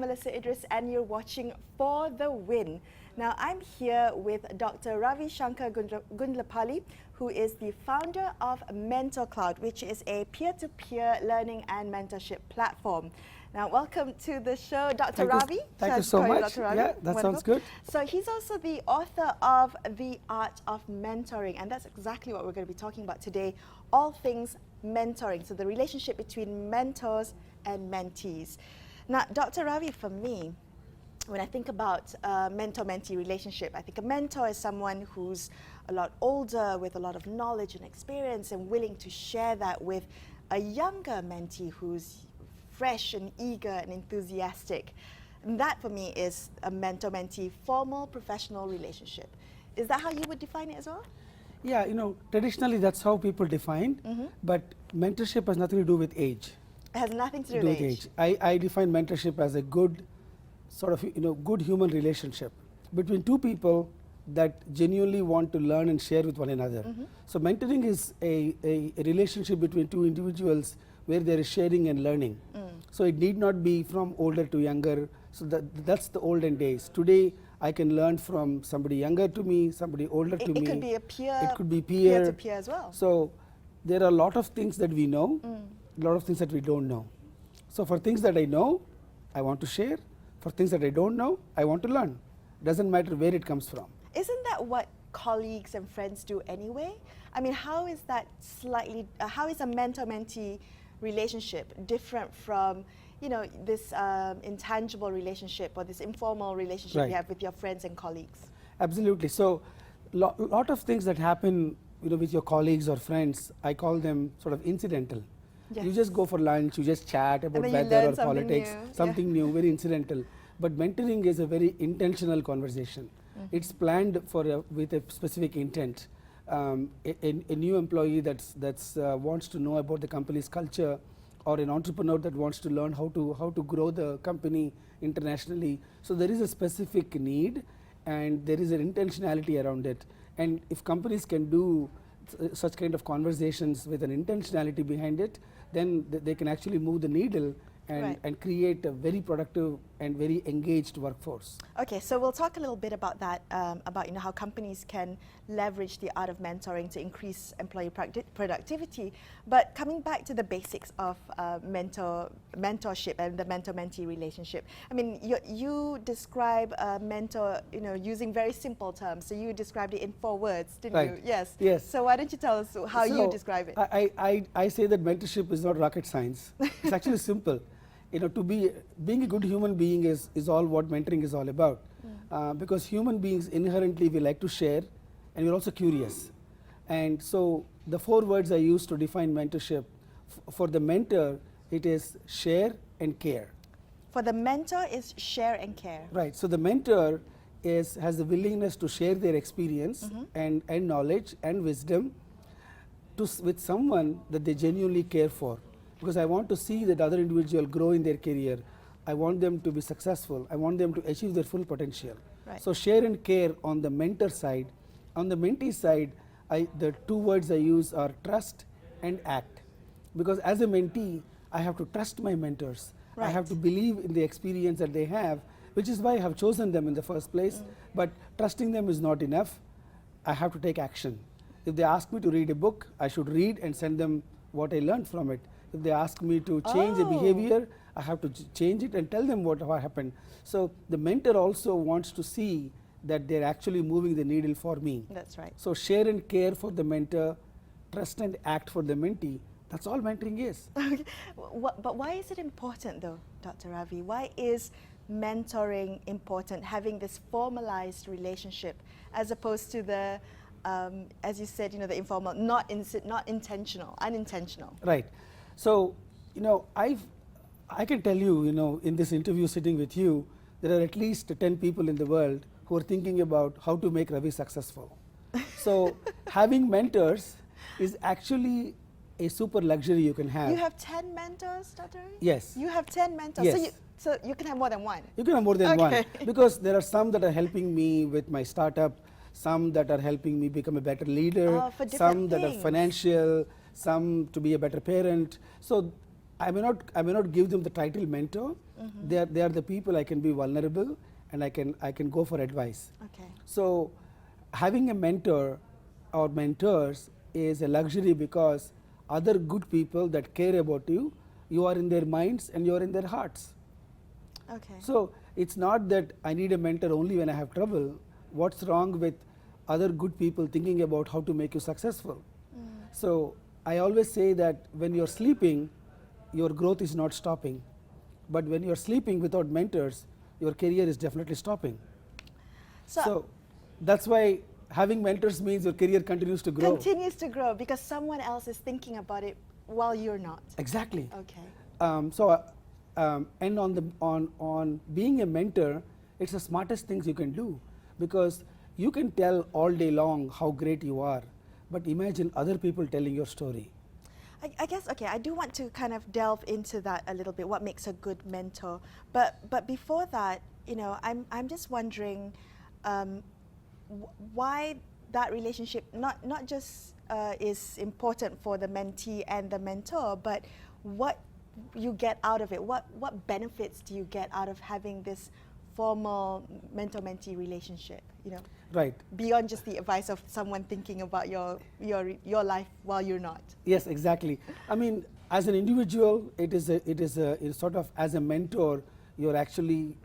Melisa Idris and you're watching For the Win. Now I'm here with Dr. Ravi Gundlapalli, who is the founder of MentorCloud, which is a peer-to-peer learning and mentorship platform. Now welcome to the show, Dr. Ravi. Thank you so much. Yeah, that sounds good. So he's also the author of The Art of Mentoring, and that's exactly what we're going to be talking about today, all things mentoring, so the relationship between mentors and mentees. Now, Dr. Ravi, for me, when I think about mentor-mentee relationship, I think a mentor is someone who's a lot older with a lot of knowledge and experience and willing to share that with a younger mentee who's fresh and eager and enthusiastic. And that for me is a mentor-mentee formal professional relationship. Is that how you would define it as well? Yeah, you know, traditionally that's how people define, but mentorship has nothing to do with age. It has nothing to do with age. I define mentorship as a good sort of, good human relationship between two people that genuinely want to learn and share with one another. So mentoring is a relationship between two individuals where there is sharing and learning. So it need not be from older to younger. So that's the olden days. Today, I can learn from somebody younger to me, somebody older to me. It could be a peer. It could be peer to peer as well. So there are a lot of things that we know, a lot of things that we don't know. So for things that I know, I want to share. For things that I don't know, I want to learn. Doesn't matter where it comes from. Isn't that what colleagues and friends do anyway? I mean, how is that slightly, how is a mentor-mentee relationship different from, you know, this intangible relationship or this informal relationship you have with your friends and colleagues? Absolutely. So lot of things that happen, you know, with your colleagues or friends, I call them sort of incidental. Yes. You just go for lunch, you just chat about weather or politics, something new, very incidental. But mentoring is a very intentional conversation. It's planned for with a specific intent. A new employee that's wants to know about the company's culture, or an entrepreneur that wants to learn how to grow the company internationally. So there is a specific need, and there is an intentionality around it. And if companies can do such kind of conversations with an intentionality behind it, then they can actually move the needle and create a very productive and very engaged workforce. Okay, so we'll talk a little bit about that, about how companies can leverage the art of mentoring to increase employee productivity. But coming back to the basics of mentorship and the mentor-mentee relationship, I mean, you describe a mentor, using very simple terms. So you described it in 4 words, didn't you? Yes. Yes. So why don't you tell us how you describe it? I say that mentorship is not rocket science. It's actually simple. Being a good human being is all what mentoring is all about. Because human beings inherently we like to share, and we're also curious. And so the 4 words I use to define mentorship, for the mentor, it is share and care. For the mentor is share and care. Right. So the mentor has the willingness to share their experience and knowledge and wisdom with someone that they genuinely care for. Because I want to see that other individual grow in their career. I want them to be successful. I want them to achieve their full potential. Right. So share and care on the mentor side. On the mentee side, the 2 words I use are trust and act. Because as a mentee, I have to trust my mentors. I have to believe in the experience that they have, which is why I have chosen them in the first place. But trusting them is not enough. I have to take action. If they ask me to read a book, I should read and send them what I learned from it. If they ask me to change a behavior, I have to change it and tell them what happened. So the mentor also wants to see that they're actually moving the needle for me. That's right. So share and care for the mentor, trust and act for the mentee. That's all mentoring is. Okay. But why is it important though, Dr. Ravi? Why is mentoring important, having this formalized relationship as opposed to the, as you said, the informal, not intentional, unintentional? Right. So, I can tell you, in this interview sitting with you, there are at least 10 people in the world who are thinking about how to make Ravi successful. So having mentors is actually a super luxury you can have. You have 10 mentors, Dr. Ravi? Yes. You have 10 mentors? Yes. So you can have more than one? You can have more than one. Because there are some that are helping me with my startup, some that are helping me become a better leader, some that are financial, some to be a better parent. So I may not give them the title mentor. They are the people I can be vulnerable, and I can go for advice. Okay. So having a mentor or mentors is a luxury, because other good people that care about you, you are in their minds and you are in their hearts. Okay. So it's not that I need a mentor only when I have trouble. What's wrong with other good people thinking about how to make you successful? So I always say that when you're sleeping, your growth is not stopping. But when you're sleeping without mentors, your career is definitely stopping. So that's why having mentors means your career continues to grow. Continues to grow because someone else is thinking about it while you're not. Exactly. Okay. And on being a mentor, it's the smartest things you can do, because you can tell all day long how great you are, but imagine other people telling your story. I guess, okay, I do want to kind of delve into that a little bit, what makes a good mentor. But before that, you know, I'm just wondering why that relationship not just is important for the mentee and the mentor, but what you get out of it. What benefits do you get out of having this formal mentor-mentee relationship, you know? Right. Beyond just the advice of someone thinking about your life while you're not. Yes, exactly. I mean, as an individual, it's sort of, as a mentor, you're actually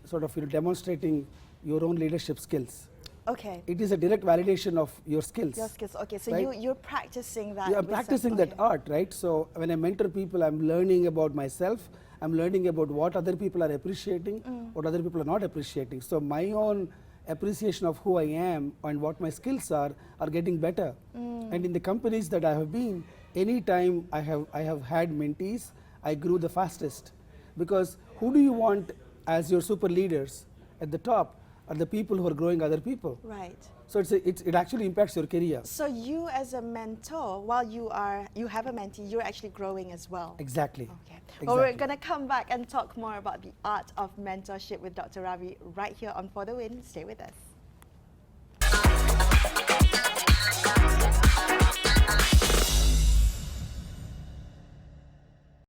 sort of demonstrating your own leadership skills. Okay. It is a direct validation of your skills. Your skills. Okay, so right? you're practicing that. Yeah, I'm practicing that art, right? So when I mentor people, I'm learning about myself. I'm learning about what other people are appreciating, what other people are not appreciating. So my own appreciation of who I am and what my skills are getting better. And in the companies that I have been, any time I have had mentees, I grew the fastest. Because who do you want as your super leaders at the top are the people who are growing other people. Right. So it actually impacts your career. So you as a mentor, while you have a mentee, you're actually growing as well. Exactly. Okay. Exactly. Well, we're going to come back and talk more about the art of mentorship with Dr. Ravi right here on For the Win. Stay with us.